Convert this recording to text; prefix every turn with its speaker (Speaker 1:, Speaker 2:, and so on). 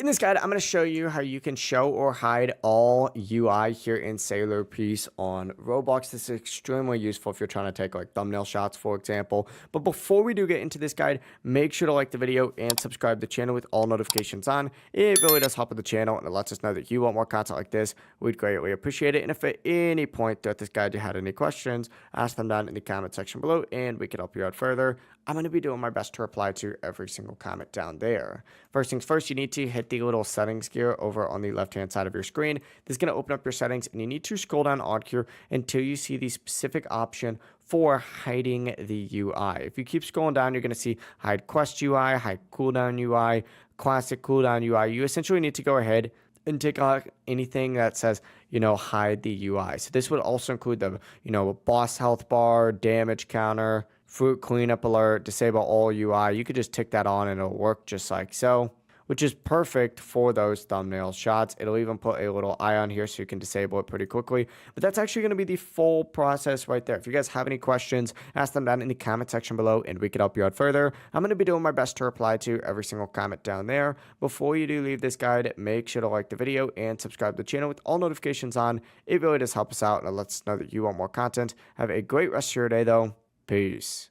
Speaker 1: In this guide, I'm going to show you how you can show or hide all UI here in Sailor Piece on Roblox. This is extremely useful if you're trying to take like thumbnail shots, for example. But before we do get into this guide, make sure to like the video and subscribe to the channel with all notifications on. It really does help with the channel and it lets us know that you want more content like this. We'd greatly appreciate it. And if at any point throughout this guide you had any questions, ask them down in the comment section below and we can help you out further. I'm going to be doing my best to reply to every single comment down there. First things first, you need to hit the little settings gear over on the left-hand side of your screen. This is going to open up your settings, and you need to scroll down on here until you see the specific option for hiding the UI. If you keep scrolling down, you're going to see hide quest UI, hide cooldown UI, classic cooldown UI. You essentially need to go ahead and take out anything that says, hide the UI. So this would also include the, boss health bar, damage counter, fruit cleanup alert, disable all UI. You could just tick that on and it'll work just like so, which is perfect for those thumbnail shots. It'll even put a little eye on here so you can disable it pretty quickly. But that's actually going to be the full process right there. If you guys have any questions, ask them down in the comment section below and we could help you out further. I'm going to be doing my best to reply to every single comment down there. Before you do leave this guide, make sure to like the video and subscribe to the channel with all notifications on. It really does help us out and it lets us know that you want more content. Have a great rest of your day though. Peace.